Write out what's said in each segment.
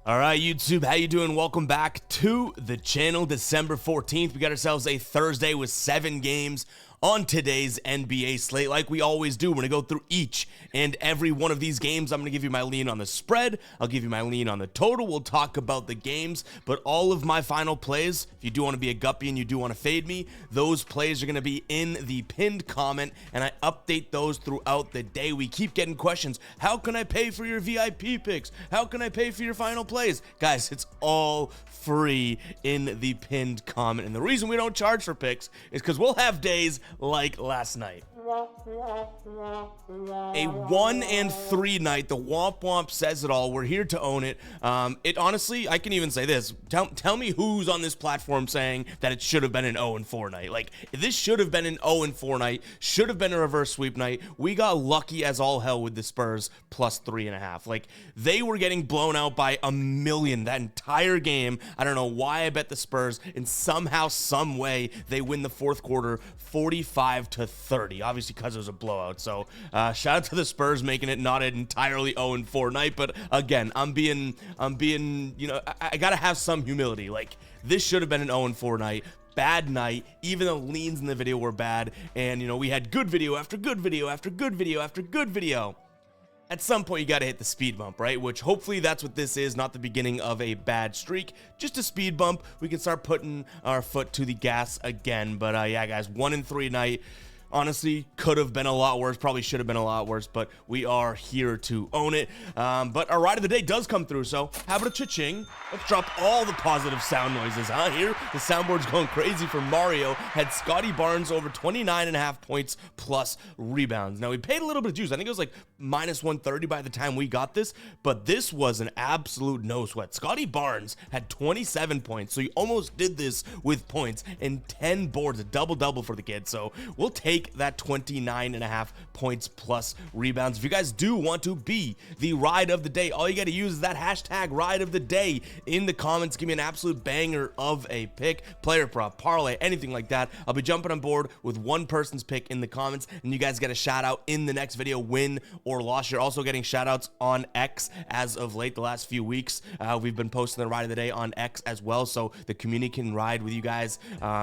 All right, YouTube, how you doing? Welcome back to the channel. December 14th, we got ourselves a Thursday with 7 games on today's NBA slate. Like we always do, we're going to go through each and every one of these games. I'm going to give you my lean on the spread. I'll give you my lean on the total. We'll talk about the games, but all of my final plays, if you do want to be a guppy and you do want to fade me, those plays are going to be in the pinned comment, and I update those throughout the day. We keep getting questions. How can I pay for your VIP picks? How can I pay for your final plays? Guys, it's all free in the pinned comment, and the reason we don't charge for picks is because we'll have days like last night. A 1 and 3 night. The womp womp says it all. We're here to own it. It honestly, I can even say this. Tell me who's on this platform saying that it should have been an 0 and 4 night. Like, this should have been an 0 and 4 night. Should have been a reverse sweep night. We got lucky as all hell with the Spurs plus 3.5. Like, they were getting blown out by a million that entire game. I don't know why I bet the Spurs, and somehow, some way, they win the fourth quarter 45-30. Obviously, because it was a blowout. So shout out to the Spurs making it not an entirely 0 and 4 night. But again, I'm being, you know, I gotta have some humility. Like, this should have been an 0 and 4 night. Bad night, even the leans in the video were bad. And, you know, we had good video after good video after good video after good video. At some point, you got to hit the speed bump, right? Which hopefully that's what this is, not the beginning of a bad streak. Just a speed bump. We can start putting our foot to the gas again. But yeah, guys, 1 and 3 night. Honestly, could have been a lot worse, probably should have been a lot worse, but we are here to own it. But our ride of the day does come through, so how about a cha-ching? Let's drop all the positive sound noises, huh? Here, the soundboard's going crazy for Mario. Had Scotty Barnes over 29.5 points plus rebounds. Now, we paid a little bit of juice. I think it was like minus 130 by the time we got this, but this was an absolute no sweat. Scotty Barnes had 27 points, so he almost did this with points and 10 boards, a double-double for the kid. So we'll take that 29.5 points plus rebounds. If you guys do want to be the ride of the day, all you got to use is that hashtag ride of the day in the comments. Give me an absolute banger of a pick, player prop, parlay, anything like that. I'll be jumping on board with one person's pick in the comments, and you guys get a shout out in the next video, win or loss. You're also getting shout outs on X as of late, the last few weeks. We've been posting the ride of the day on X as well, so the community can ride with you guys.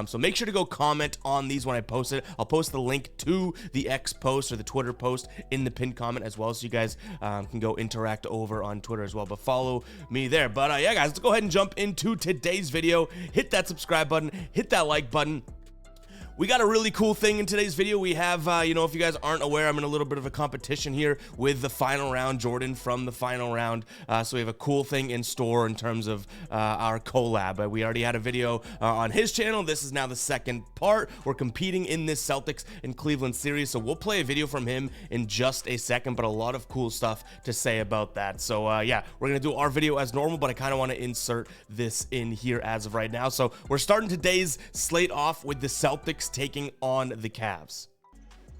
So make sure to go comment on these when I post it. I'll post the link to the X post or the Twitter post in the pinned comment as well, so you guys can go interact over on Twitter as well, but follow me there. But yeah, guys, let's go ahead and jump into today's video. Hit that subscribe button, hit that like button. We got a really cool thing in today's video. We have, you know, if you guys aren't aware, I'm in a little bit of a competition here with the final round, Jordan from the final round. So we have a cool thing in store in terms of our collab. We already had a video on his channel. This is now the second part. We're competing in this Celtics and Cleveland series. So we'll play a video from him in just a second, but a lot of cool stuff to say about that. So yeah, we're going to do our video as normal, but I kind of want to insert this in here as of right now. So we're starting today's slate off with the Celtics taking on the Cavs.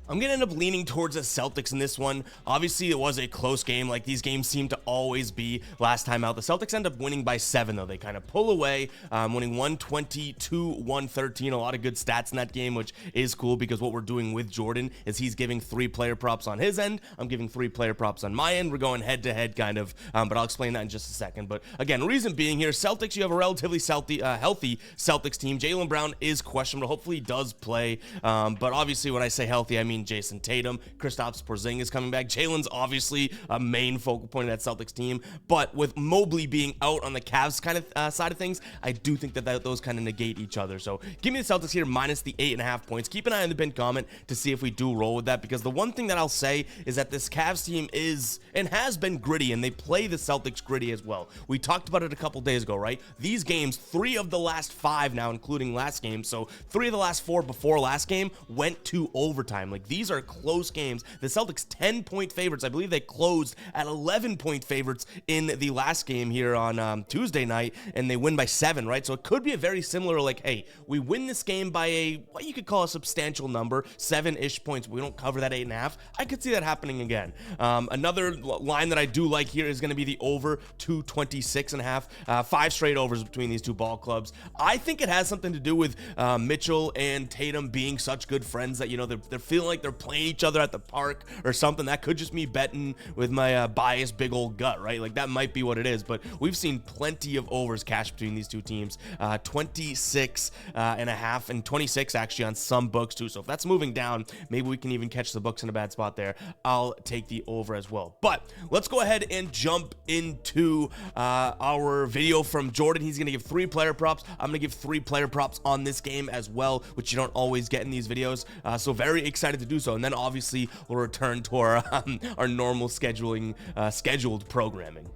I'm going to end up leaning towards the Celtics in this one. Obviously, it was a close game. Like, these games seem to always be last time out. The Celtics end up winning by 7, though. They kind of pull away, winning 120-113. A lot of good stats in that game, which is cool because what we're doing with Jordan is he's giving 3 player props on his end. I'm giving 3 player props on my end. We're going head-to-head kind of, but I'll explain that in just a second. But again, reason being here, Celtics, you have a relatively healthy Celtics team. Jaylen Brown is questionable. Hopefully, he does play, but obviously, when I say healthy, I mean Jason Tatum, Kristaps Porzingis coming back. Jaylen's obviously a main focal point of that Celtics team, but with Mobley being out on the Cavs kind of side of things, I do think that those kind of negate each other. So give me the Celtics here minus the 8.5 points. Keep an eye on the pinned comment to see if we do roll with that, because the one thing that I'll say is that this Cavs team is and has been gritty, and they play the Celtics gritty as well. We talked about it a couple days ago, right? These games, 3 of the last 5 now, including last game, so 3 of the last 4 before last game went to overtime. Like, these are close games. The Celtics 10-point favorites. I believe they closed at 11-point favorites in the last game here on Tuesday night, and they win by 7, right? So it could be a very similar, like, hey, we win this game by a, what you could call a substantial number, 7-ish points. We don't cover that 8.5. I could see that happening again. Another line that I do like here is going to be the over 226.5. 5 straight overs between these two ball clubs. I think it has something to do with Mitchell and Tatum being such good friends that, you know, they're feeling like like they're playing each other at the park or something. That could just me betting with my biased big old gut, right? Like that might be what it is, but we've seen plenty of overs cash between these two teams. 26 and a half and 26 actually on some books too. So if that's moving down, maybe we can even catch the books in a bad spot there. I'll take the over as well. But let's go ahead and jump into our video from Jordan. He's going to give 3 player props. I'm going to give 3 player props on this game as well, which you don't always get in these videos. So very excited to do so. And then obviously we'll return to our normal scheduled programming.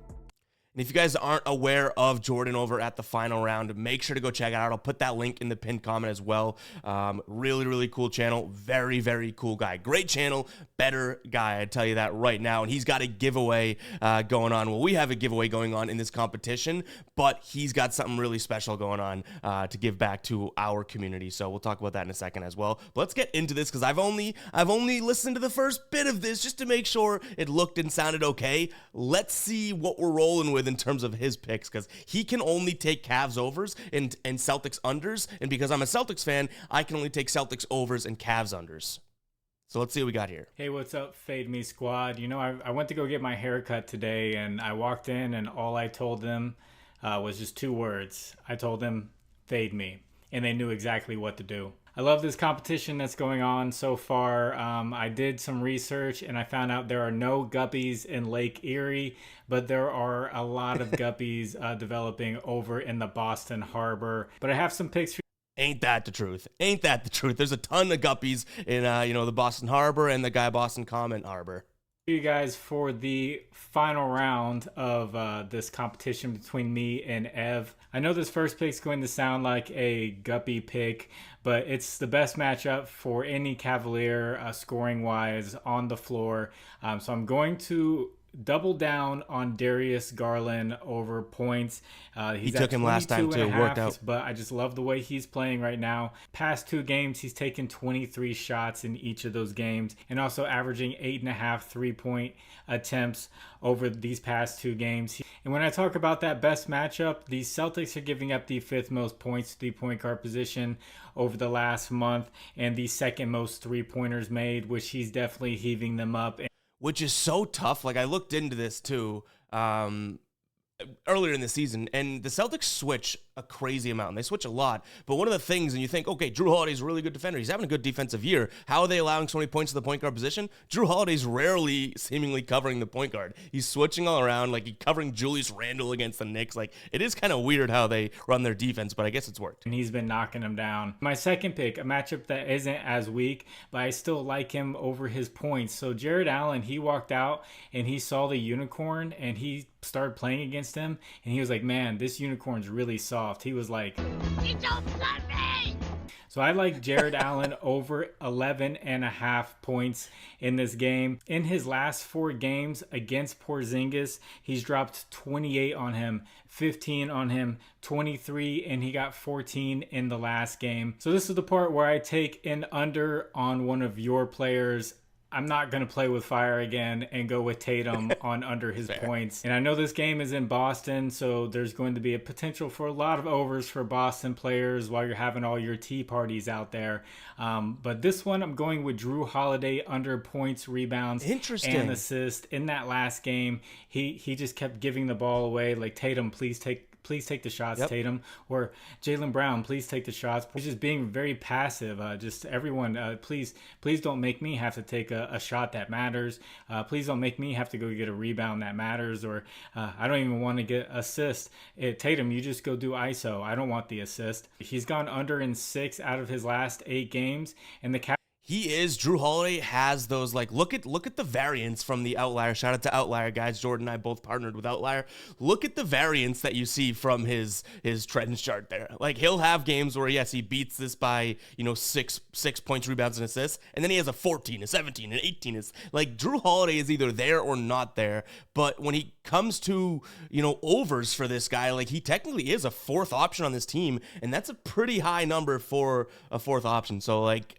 And if you guys aren't aware of Jordan over at the final round, make sure to go check it out. I'll put that link in the pinned comment as well. Really, really cool channel. Very, very cool guy. Great channel. Better guy, I tell you that right now. And he's got a giveaway going on. Well, we have a giveaway going on in this competition, but he's got something really special going on to give back to our community. So we'll talk about that in a second as well. But let's get into this because I've only listened to the first bit of this just to make sure it looked and sounded okay. Let's see what we're rolling with in terms of his picks, because he can only take Cavs overs and Celtics unders, and because I'm a Celtics fan, I can only take Celtics overs and Cavs unders. So let's see what we got here. Hey, what's up, Fade Me Squad? You know, I went to go get my hair cut today, and I walked in, and all I told them was just 2 words. I told them, fade me, and they knew exactly what to do. I love this competition that's going on so far. I did some research and I found out there are no guppies in Lake Erie, but there are a lot of guppies developing over in the Boston Harbor. But I have some picks for you. Ain't that the truth? Ain't that the truth? There's a ton of guppies in the Boston Harbor and the guy Boston Comment Harbor. You guys for the final round of this competition between me and Ev. I know this first pick is going to sound like a guppy pick, but it's the best matchup for any Cavalier scoring wise on the floor. So I'm going to double down on Darius Garland over points. He took him last time too. Worked out. But I just love the way he's playing right now. Past 2 games, he's taken 23 shots in each of those games, and also averaging 8.5 3-point attempts over these past 2 games. And when I talk about that best matchup, the Celtics are giving up the 5th most points to the point guard position over the last month, and the 2nd most 3-pointers made, which he's definitely heaving them up. Which is so tough. Like I looked into this too earlier in the season, and the Celtics switch a crazy amount. And they switch a lot. But one of the things, and you think, okay, Drew Holiday's a really good defender. He's having a good defensive year. How are they allowing so many points to the point guard position? Drew Holiday's rarely seemingly covering the point guard. He's switching all around, like he's covering Julius Randle against the Knicks. Like it is kind of weird how they run their defense, but I guess it's worked. And he's been knocking them down. My second pick, a matchup that isn't as weak, but I still like him over his points. So Jared Allen, he walked out and he saw the unicorn and he started playing against him, and he was like, man, this unicorn's really soft. He was like, you don't let me. So I like Jared Allen over 11.5 points in this game. In his last 4 games against Porzingis, he's dropped 28 on him, 15 on him, 23, and he got 14 in the last game. So this is the part where I take an under on one of your players. I'm not going to play with fire again and go with Tatum on under his points. And I know this game is in Boston, so there's going to be a potential for a lot of overs for Boston players while you're having all your tea parties out there. But this one, I'm going with Drew Holiday under points, rebounds, and assists. In that last game, he just kept giving the ball away. Like, Tatum, please take the shots, Tatum. Or Jaylen Brown, please take the shots. He's just being very passive. Just everyone, please don't make me have to take a shot that matters. Please don't make me have to go get a rebound that matters. Or I don't even want to get assist. Tatum, you just go do ISO. I don't want the assist. He's gone under in 6 out of his last 8 games. And Drew Holiday has those, like, look at the variance from the Outlier. Shout out to Outlier, guys. Jordan and I both partnered with Outlier. Look at the variance that you see from his trend chart there. Like, he'll have games where, yes, he beats this by, 6 points, rebounds, and assists, and then he has a 14, a 17, an 18. It's like Drew Holiday is either there or not there, but when he comes to, overs for this guy, like, he technically is a 4th option on this team, and that's a pretty high number for a 4th option. So, like,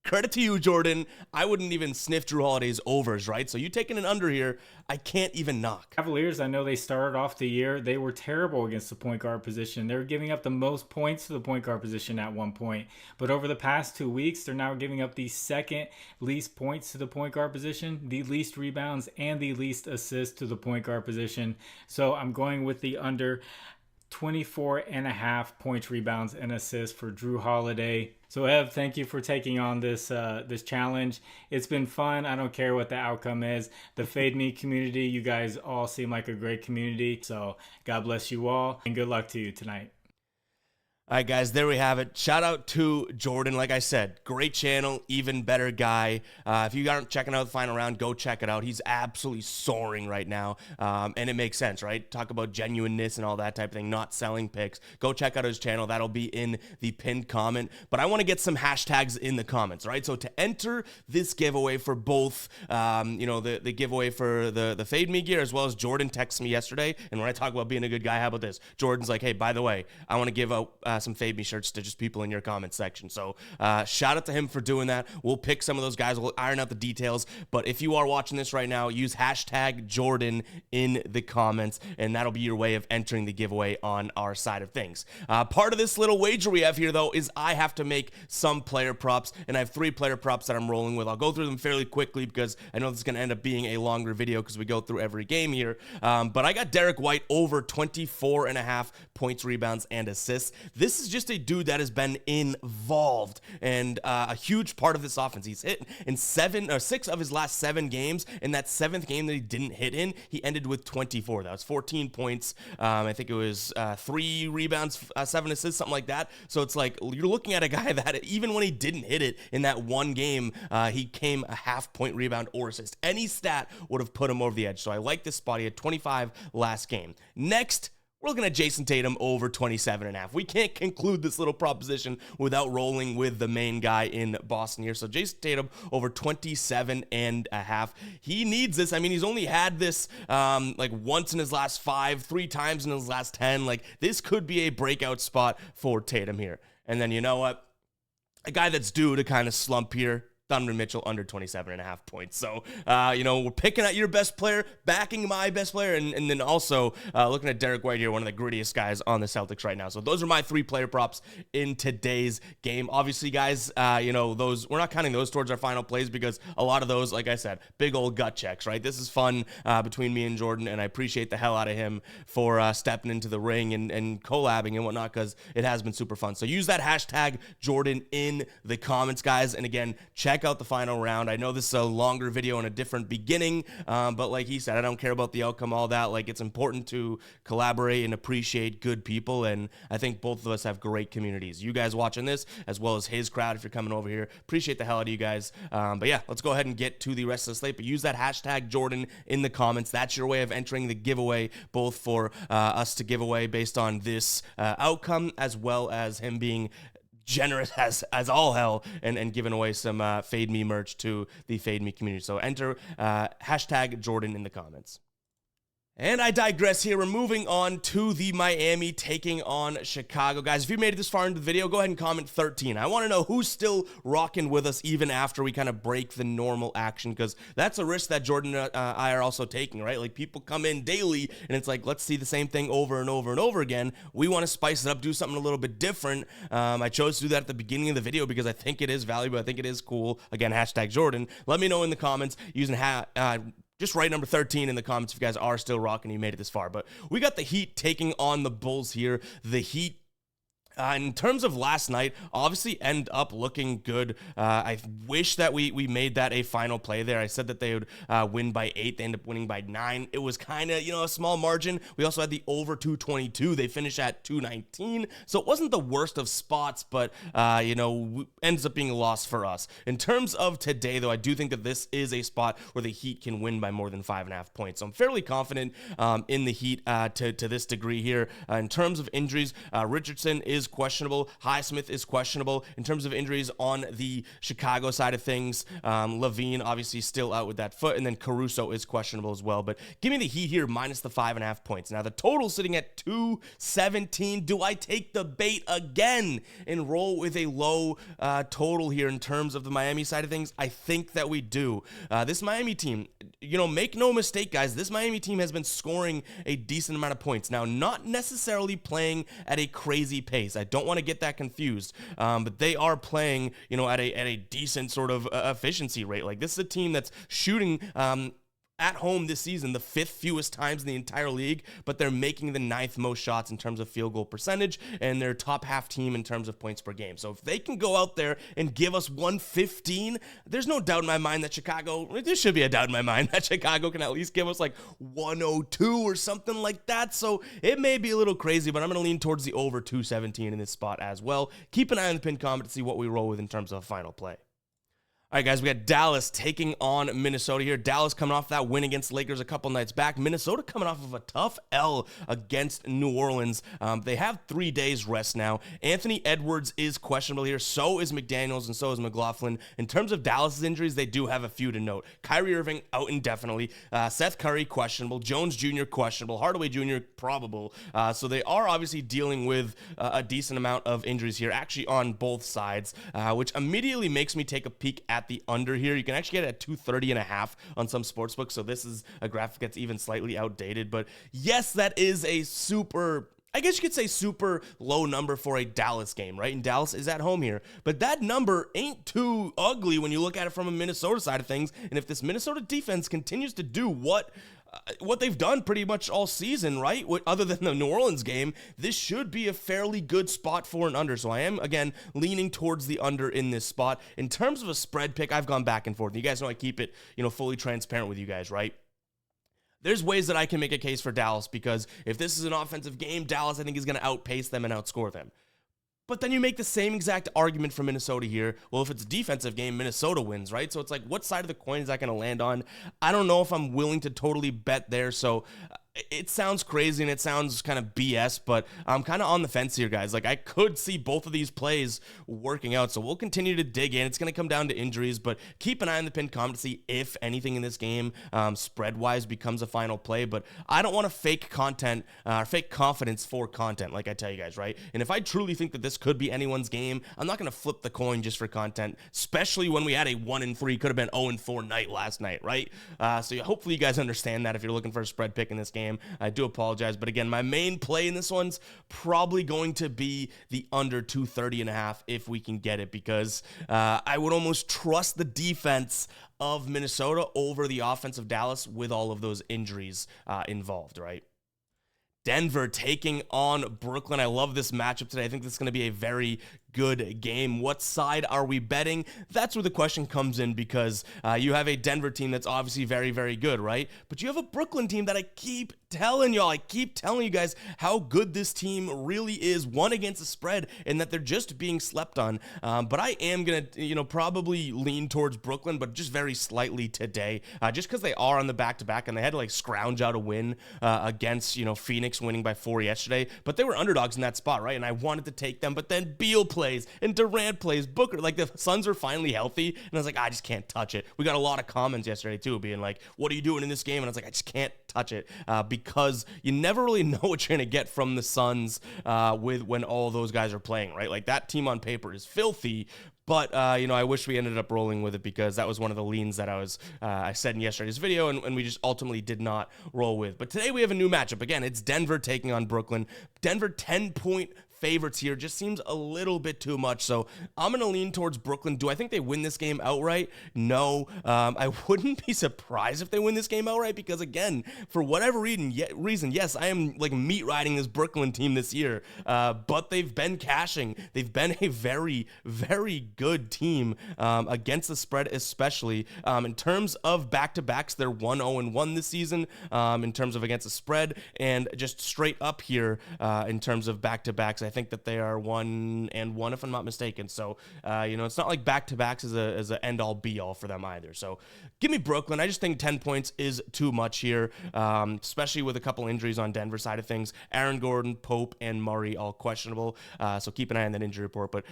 credit to you, Jordan. I wouldn't even sniff Drew Holiday's overs, right? So you taking an under here, I can't even knock. Cavaliers, I know they started off the year, they were terrible against the point guard position. They were giving up the most points to the point guard position at one point. But over the past 2 weeks, they're now giving up the second least points to the point guard position, the least rebounds, and the least assists to the point guard position. So I'm going with the under 24.5 points, rebounds, and assists for Drew Holiday. So Ev, thank you for taking on this this challenge. It's been fun. I don't care what the outcome is. The Fade Me community, you guys all seem like a great community. So God bless you all, and good luck to you tonight. All right, guys, there we have it. Shout out to Jordan. Like I said, great channel, even better guy. If you aren't checking out the final round, go check it out. He's absolutely soaring right now, and it makes sense, right? Talk about genuineness and all that type of thing, not selling picks. Go check out his channel. That'll be in the pinned comment. But I want to get some hashtags in the comments, right? So to enter this giveaway for both, the giveaway for the Fade Me gear, as well as Jordan texted me yesterday, and when I talk about being a good guy, how about this? Jordan's like, hey, by the way, I want to give out some Fade Me shirts to just people in your comment section. So shout out to him for doing that. We'll pick some of those guys. We'll iron out the details. But if you are watching this right now, use hashtag Jordan in the comments, and that'll be your way of entering the giveaway on our side of things. Part of this little wager we have here, though, is I have to make some player props, and I have 3 player props that I'm rolling with. I'll go through them fairly quickly because I know this is going to end up being a longer video because we go through every game here. But I got Derek White over 24.5 points, rebounds, and assists. This is just a dude that has been involved and a huge part of this offense. He's hit in 6 of his last 7 games. In that 7th game that he didn't hit in, he ended with 24. That was 14 points. I think it was 3 rebounds, 7 assists, something like that. So it's like you're looking at a guy that even when he didn't hit it in that one game, he came a half-point rebound or assist. Any stat would have put him over the edge. So I like this spot. He had 25 last game. Next, we're looking at Jason Tatum over 27.5. We can't conclude this little proposition without rolling with the main guy in Boston here. So Jason Tatum over 27.5. He needs this. I mean, he's only had this like once in his last 5, 3 times in his last 10. Like, this could be a breakout spot for Tatum here. And then you know what? A guy that's due to kind of slump here, Donovan Mitchell under 27.5 points. So, we're picking at your best player, backing my best player, and then also looking at Derek White here, one of the grittiest guys on the Celtics right now. So those are my 3 player props in today's game. Obviously, guys, those, we're not counting those towards our final plays because a lot of those, like I said, big old gut checks, right? This is fun between me and Jordan, and I appreciate the hell out of him for stepping into the ring and collabing and whatnot because it has been super fun. So use that hashtag Jordan in the comments, guys. And again, check out the final round. I know this is a longer video and a different beginning, but like he said, I don't care about the outcome, all that. Like, it's important to collaborate and appreciate good people, and I think both of us have great communities. You guys watching this, as well as his crowd if you're coming over here, appreciate the hell out of you guys. But yeah, let's go ahead and get to the rest of the slate, but use that hashtag Jordan in the comments. That's your way of entering the giveaway, both for us to give away based on this outcome, as well as him being generous as all hell and giving away some Fade Me merch to the Fade Me community. So enter hashtag Jordan in the comments. And I digress here. We're moving on to the Miami taking on Chicago. Guys, if you made it this far into the video, go ahead and comment 13. I want to know who's still rocking with us even after we kind of break the normal action, because that's a risk that Jordan and I are also taking, right? Like, people come in daily, and it's like, let's see the same thing over and over and over again. We want to spice it up, do something a little bit different. I chose to do that at the beginning of the video because I think it is valuable. I think it is cool. Again, hashtag Jordan. Let me know in the comments using just write number 13 in the comments if you guys are still rocking and you made it this far. But we got the Heat taking on the Bulls here. The Heat, in terms of last night, obviously end up looking good. I wish that we made that a final play there. I said that they would win by 8. They ended up winning by 9. It was kind of, a small margin. We also had the over 222. They finished at 219. So it wasn't the worst of spots, but, ends up being a loss for us. In terms of today, though, I do think that this is a spot where the Heat can win by more than 5.5 points. So I'm fairly confident in the Heat to this degree here. In terms of injuries, Richardson is questionable. Highsmith is questionable. In terms of injuries on the Chicago side of things, Levine obviously still out with that foot, and then Caruso is questionable as well. But give me the Heat here minus the 5.5 points. Now the total sitting at 217. Do I take the bait again and roll with a low total here in terms of the Miami side of things? I think that we do. This Miami team, make no mistake, guys, this Miami team has been scoring a decent amount of points. Now, not necessarily playing at a crazy pace. I don't want to get that confused, but they are playing, at a decent sort of efficiency rate. Like, this is a team that's shooting at home this season the 5th fewest times in the entire league, but they're making the 9th most shots in terms of field goal percentage, and they're top half team in terms of points per game. So if they can go out there and give us 115, there's no doubt in my mind that there should be a doubt in my mind that Chicago can at least give us like 102 or something like that. So it may be a little crazy, but I'm going to lean towards the over 217 in this spot as well. Keep an eye on the pinned comment to see what we roll with in terms of a final play. All right, guys, we got Dallas taking on Minnesota here. Dallas coming off that win against Lakers a couple nights back. Minnesota coming off of a tough L against New Orleans. They have 3 days rest now. Anthony Edwards is questionable here. So is McDaniels and so is McLaughlin. In terms of Dallas's injuries, they do have a few to note. Kyrie Irving out indefinitely. Seth Curry questionable. Jones Jr. questionable. Hardaway Jr. probable. So they are obviously dealing with a decent amount of injuries here, actually on both sides, which immediately makes me take a peek at the under here. You can actually get it at 230.5 on some sportsbooks, so this is a graphic that's even slightly outdated. But yes, that is a super, I guess you could say, super low number for a Dallas game, right? And Dallas is at home here. But that number ain't too ugly when you look at it from a Minnesota side of things. And if this Minnesota defense continues to do what they've done pretty much all season, right? Other than the New Orleans game, this should be a fairly good spot for an under. So I am, again, leaning towards the under in this spot. In terms of a spread pick, I've gone back and forth. You guys know I keep it, fully transparent with you guys, right? There's ways that I can make a case for Dallas, because if this is an offensive game, Dallas, I think, is going to outpace them and outscore them. But then you make the same exact argument for Minnesota here. Well, if it's a defensive game, Minnesota wins, right? So it's like, what side of the coin is that going to land on? I don't know if I'm willing to totally bet there. So it sounds crazy and it sounds kind of BS, but I'm kind of on the fence here, guys. Like, I could see both of these plays working out, so we'll continue to dig in. It's going to come down to injuries, but keep an eye on the pinned comment to see if anything in this game spread-wise becomes a final play. But I don't want to fake confidence for content, like I tell you guys, right? And if I truly think that this could be anyone's game, I'm not going to flip the coin just for content, especially when we had a 1-3, could have been 0-4 night last night, right? So hopefully you guys understand that if you're looking for a spread pick in this game. I do apologize, but again, my main play in this one's probably going to be the under 230.5 if we can get it, because I would almost trust the defense of Minnesota over the offense of Dallas with all of those injuries involved, right? Denver taking on Brooklyn. I love this matchup today. I think this is going to be a very good game. What side are we betting? That's where the question comes in, because you have a Denver team that's obviously very, very good, right? But you have a Brooklyn team that I keep telling you guys how good this team really is, one against the spread, and that they're just being slept on. But I am going to, probably lean towards Brooklyn, but just very slightly today, just because they are on the back-to-back, and they had to scrounge out a win against, Phoenix, winning by 4 yesterday, but they were underdogs in that spot, right? And I wanted to take them, but then Beal plays and Durant plays, Booker, the Suns are finally healthy, and I was like, I just can't touch it. We got a lot of comments yesterday too, being like, what are you doing in this game? And I was like, I just can't touch it, because you never really know what you're gonna get from the Suns when all those guys are playing, right? Like, that team on paper is filthy. But, I wish we ended up rolling with it, because that was one of the leans that I said in yesterday's video, and we just ultimately did not roll with. But today we have a new matchup. Again, it's Denver taking on Brooklyn. Denver 10-point favorites here just seems a little bit too much, so I'm going to lean towards Brooklyn. Do I think they win this game outright? No. I wouldn't be surprised if they win this game outright, because, again, for whatever reason, yes, I am meat riding this Brooklyn team this year, but they've been cashing. They've been a very, very good team against the spread, especially. In terms of back-to-backs, they're 1-0-1 this season in terms of against the spread, and just straight up here in terms of back-to-backs, I I think that they are 1-1 if I'm not mistaken. So, it's not like back-to-backs is a end-all be-all for them either. So give me Brooklyn. I just think 10 points is too much here, especially with a couple injuries on Denver side of things. Aaron Gordon, Pope, and Murray all questionable. So keep an eye on that injury report. But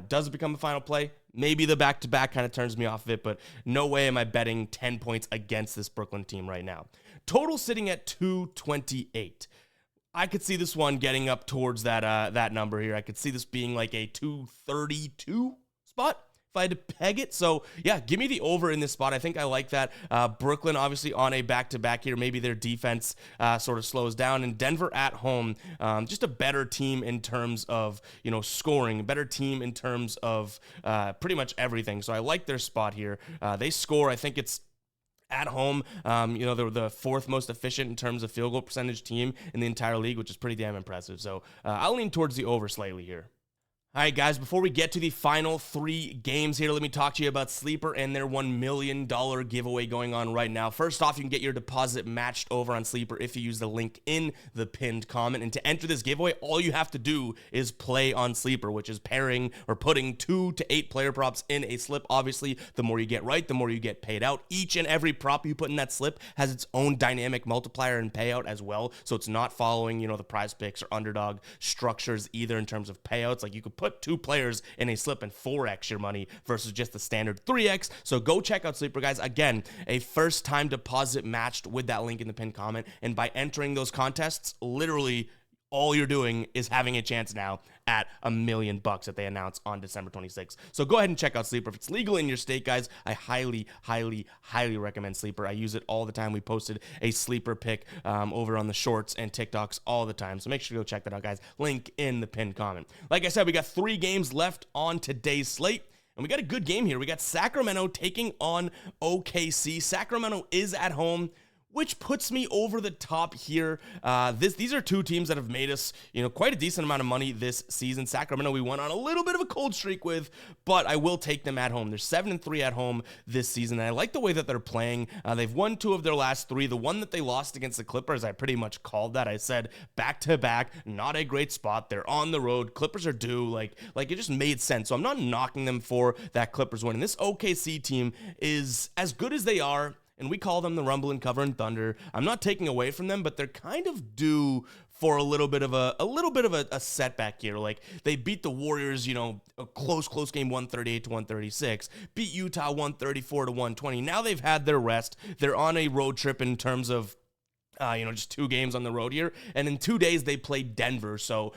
does it become a final play? Maybe the back-to-back kind of turns me off of it, but no way am I betting 10 points against this Brooklyn team right now. Total sitting at 228. I could see this one getting up towards that number here. I could see this being like a 232 spot if I had to peg it. So, yeah, give me the over in this spot. I think I like that. Brooklyn, obviously, on a back-to-back here. Maybe their defense sort of slows down. And Denver at home, just a better team in terms of, scoring, a better team in terms of pretty much everything. So I like their spot here. They score, I think it's at home, they're the fourth most efficient in terms of field goal percentage team in the entire league, which is pretty damn impressive. So I'll lean towards the over slightly here. All right, guys, before we get to the final 3 games here, let me talk to you about Sleeper and their $1 million giveaway going on right now. First off, you can get your deposit matched over on Sleeper if you use the link in the pinned comment. And to enter this giveaway, all you have to do is play on Sleeper, which is pairing or putting 2 to 8 player props in a slip. Obviously, the more you get right, the more you get paid out. Each and every prop you put in that slip has its own dynamic multiplier and payout as well. So it's not following, the prize picks or underdog structures either in terms of payouts. Like you could put 2 players in a slip and 4x your money versus just the standard 3x. So go check out Sleeper, guys. Again, a first time deposit matched with that link in the pinned comment. And by entering those contests, literally all you're doing is having a chance now at $1 million that they announce on December 26th. So go ahead and check out Sleeper. If it's legal in your state, guys, I highly, highly, highly recommend Sleeper. I use it all the time. We posted a Sleeper pick over on the shorts and TikToks all the time. So make sure to go check that out, guys. Link in the pinned comment. Like I said, we got 3 games left on today's slate. And we got a good game here. We got Sacramento taking on OKC. Sacramento is at home, which puts me over the top here. These are 2 teams that have made us, quite a decent amount of money this season. Sacramento, we went on a little bit of a cold streak with, but I will take them at home. They're 7-3 at home this season, and I like the way that they're playing. They've won 2 of their last 3. The one that they lost against the Clippers, I pretty much called that. I said back-to-back, not a great spot. They're on the road. Clippers are due. Like it just made sense. So I'm not knocking them for that Clippers win. And this OKC team is as good as they are, and we call them the Rumble and Cover and Thunder. I'm not taking away from them, but they're kind of due for a little bit of a setback here. Like they beat the Warriors, a close game, 138-136. Beat Utah 134-120. Now they've had their rest. They're on a road trip in terms of just 2 games on the road here. And in 2 days, they played Denver. So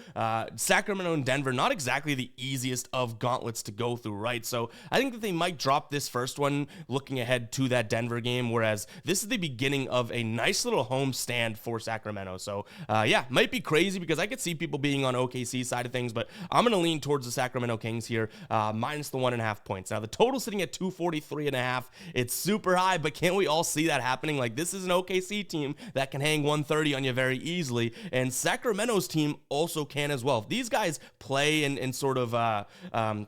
Sacramento and Denver, not exactly the easiest of gauntlets to go through, right? So I think that they might drop this first one looking ahead to that Denver game, whereas this is the beginning of a nice little home stand for Sacramento. So might be crazy because I could see people being on OKC side of things, but I'm going to lean towards the Sacramento Kings here, minus the 1.5 points. Now the total sitting at 243.5. It's super high, but can't we all see that happening? Like this is an OKC team that can hang 130 on you very easily, and Sacramento's team also can as well. If these guys play and sort of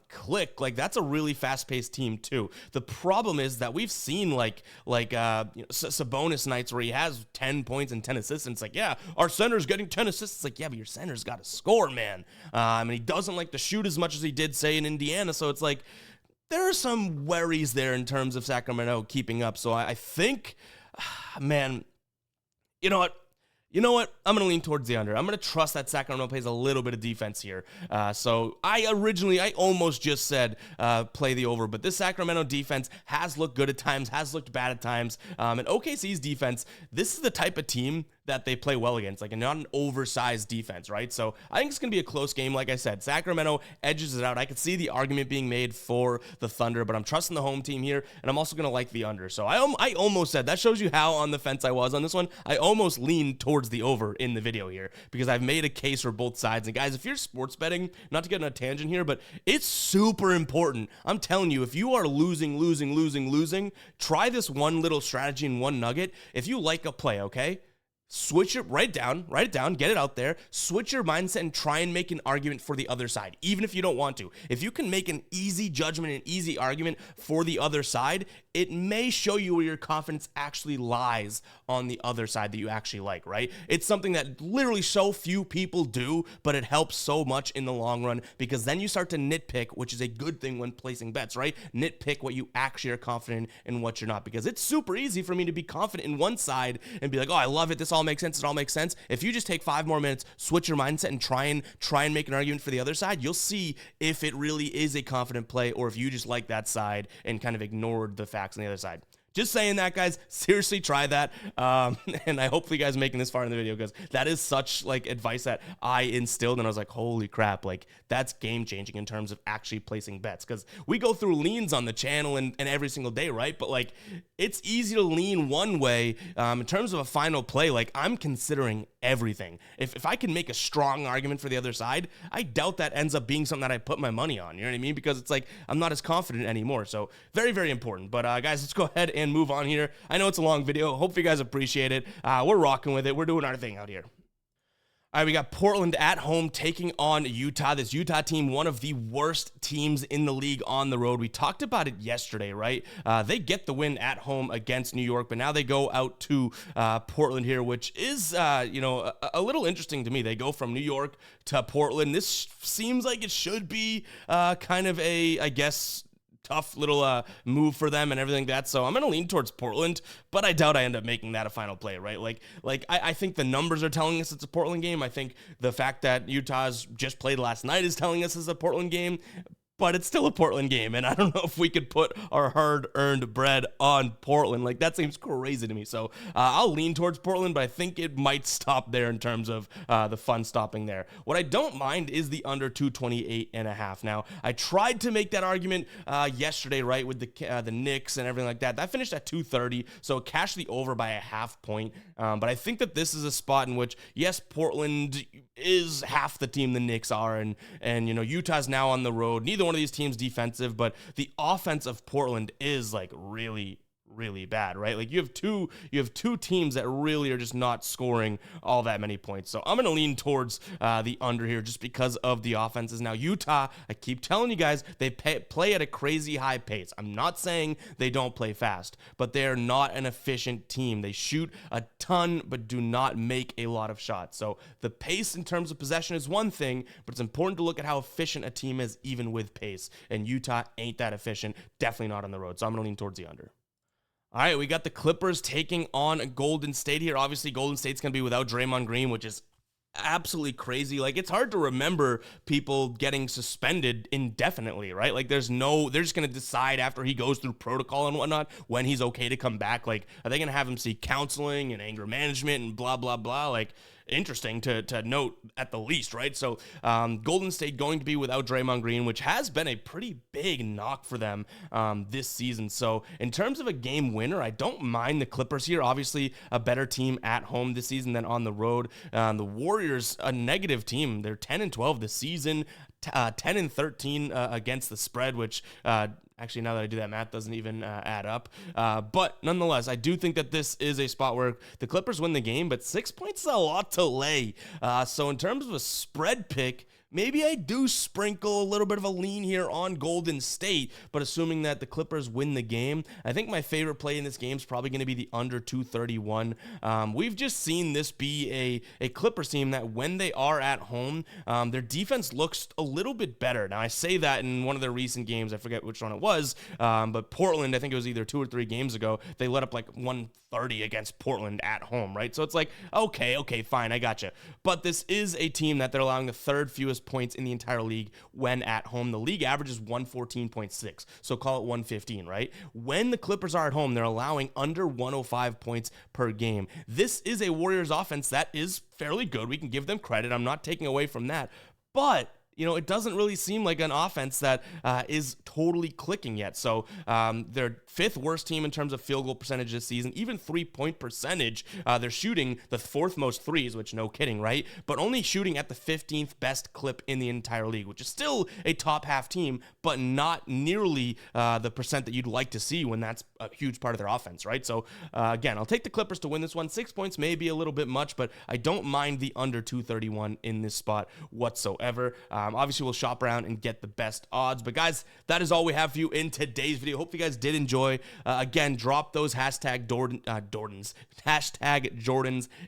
click, like that's a really fast-paced team too. The problem is that we've seen Sabonis nights where he has 10 points and 10 assists, and it's like, yeah, our center's getting 10 assists. It's like, yeah, but your center's got to score, man. And he doesn't like to shoot as much as he did, say, in Indiana, so it's like there are some worries there in terms of Sacramento keeping up. So I think, man, you know what? I'm going to lean towards the under. I'm going to trust that Sacramento plays a little bit of defense here. So I almost just said play the over, but this Sacramento defense has looked good at times, has looked bad at times. And OKC's defense, this is the type of team that they play well against, like not an oversized defense, right? So I think it's going to be a close game. Like I said, Sacramento edges it out. I could see the argument being made for the Thunder, but I'm trusting the home team here, and I'm also going to like the under. So I almost said, that shows you how on the fence I was on this one. I almost leaned towards the over in the video here because I've made a case for both sides. And guys, if you're sports betting, not to get on a tangent here, but it's super important. I'm telling you, if you are losing, try this one little strategy and one nugget. If you like a play, okay? switch it, write it down, get it out there, switch your mindset and try and make an argument for the other side, even if you don't want to. If you can make an easy judgment, an easy argument for the other side, it may show you where your confidence actually lies on the other side that you actually like, right? It's something that literally so few people do, but it helps so much in the long run, because then you start to nitpick, which is a good thing when placing bets, right? Nitpick what you actually are confident in and what you're not, because it's super easy for me to be confident in one side and be like, oh, I love it, this all makes sense, it all makes sense. If you just take 5 more minutes, switch your mindset and try and make an argument for the other side, you'll see if it really is a confident play or if you just like that side and kind of ignored the facts on the other side. Just saying that, guys. Seriously, try that. And I hopefully you guys making this far in the video, because that is such like advice that I instilled, and I was like, holy crap, like that's game changing in terms of actually placing bets, because we go through leans on the channel and every single day, right? But like it's easy to lean one way. In terms of a final play, like I'm considering everything. If I can make a strong argument for the other side, I doubt that ends up being something that I put my money on. You know what I mean? Because it's like I'm not as confident anymore. So very, very important. But guys, let's go ahead and move on here. I know it's a long video. Hope you guys appreciate it. We're rocking with it. We're doing our thing out here. All right, we got Portland at home taking on Utah. This Utah team, one of the worst teams in the league on the road. We talked about it yesterday, right? They get the win at home against New York, but now they go out to Portland here, which is, a little interesting to me. They go from New York to Portland. This seems like it should be kind of a, I guess, tough little move for them and everything like that. So I'm going to lean towards Portland, but I doubt I end up making that a final play, right? Like I think the numbers are telling us it's a Portland game. I think the fact that Utah's just played last night is telling us it's a Portland game. But it's still a Portland game, and I don't know if we could put our hard-earned bread on Portland. Like, that seems crazy to me. So I'll lean towards Portland, but I think it might stop there in terms of the fun stopping there. What I don't mind is the under 228.5. Now, I tried to make that argument yesterday, right, with the Knicks and everything like that. That finished at 230, so it cashed the over by a half point. But I think that this is a spot in which, yes, Portland is half the team the Knicks are, and Utah's now on the road. Neither one of these teams defensive, but the offense of Portland is like really bad, right? Like you have two teams that really are just not scoring all that many points. So I'm going to lean towards the under here just because of the offenses. Now Utah, I keep telling you guys, they play at a crazy high pace. I'm not saying they don't play fast, but they're not an efficient team. They shoot a ton, but do not make a lot of shots. So the pace in terms of possession is one thing, but it's important to look at how efficient a team is even with pace. And Utah ain't that efficient. Definitely not on the road. So I'm going to lean towards the under. All right, we got the Clippers taking on Golden State here. Obviously, Golden State's going to be without Draymond Green, which is absolutely crazy. Like, it's hard to remember people getting suspended indefinitely, right? Like, they're just going to decide after he goes through protocol and whatnot when he's okay to come back. Like, are they going to have him seek counseling and anger management and blah, blah, blah? Like, interesting to note at the least, right? So Golden State going to be without Draymond Green, which has been a pretty big knock for them this season. So in terms of a game winner, I don't mind the Clippers here. Obviously a better team at home this season than on the road. The Warriors, a negative team. They're 10-12 this season, 10-13 against the spread, which actually, now that I do that, math doesn't even add up. But nonetheless, I do think that this is a spot where the Clippers win the game, but 6 points is a lot to lay. So in terms of a spread pick, maybe I do sprinkle a little bit of a lean here on Golden State, but assuming that the Clippers win the game, I think my favorite play in this game is probably going to be the under 231. We've just seen this be a Clippers team that when they are at home, their defense looks a little bit better. Now, I say that in one of their recent games, I forget which one it was, but Portland, I think it was either 2 or 3 games ago, they let up like 130 against Portland at home, right? So it's like, okay, fine, I gotcha. But this is a team that they're allowing the third fewest points in the entire league when at home. The league average is 114.6, so call it 115, right? When the Clippers are at home, they're allowing under 105 points per game. This is a Warriors offense that is fairly good. We can give them credit. I'm not taking away from that. But you know, it doesn't really seem like an offense that is totally clicking yet. So they're 5th worst team in terms of field goal percentage this season, even 3-point percentage. They're shooting the 4th most threes, which no kidding, right? But only shooting at the 15th best clip in the entire league, which is still a top half team, but not nearly the percent that you'd like to see when that's a huge part of their offense, right? So again, I'll take the Clippers to win this one. 6 points may be a little bit much, but I don't mind the under 231 in this spot whatsoever. Obviously, we'll shop around and get the best odds. But guys, that is all we have for you in today's video. Hope you guys did enjoy. Again, drop those hashtag Jordans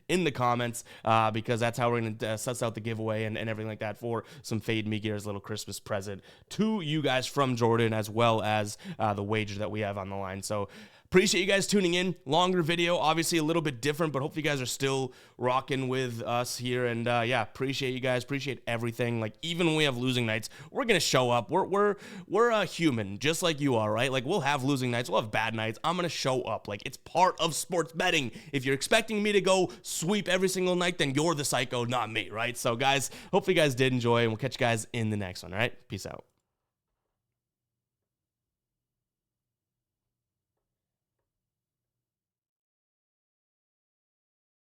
in the comments because that's how we're going to suss out the giveaway and everything like that for some Fade Me Gears little Christmas present to you guys from Jordan, as well as the wager that we have on the line. So appreciate you guys tuning in. Longer video, obviously a little bit different, but hopefully you guys are still rocking with us here. And yeah, appreciate you guys. Appreciate everything. Like, even when we have losing nights, we're gonna show up. We're a human, just like you are, right? Like, we'll have losing nights, we'll have bad nights. I'm gonna show up. Like, it's part of sports betting. If you're expecting me to go sweep every single night, then you're the psycho, not me, right? So guys, hopefully you guys did enjoy, and we'll catch you guys in the next one. All right, peace out.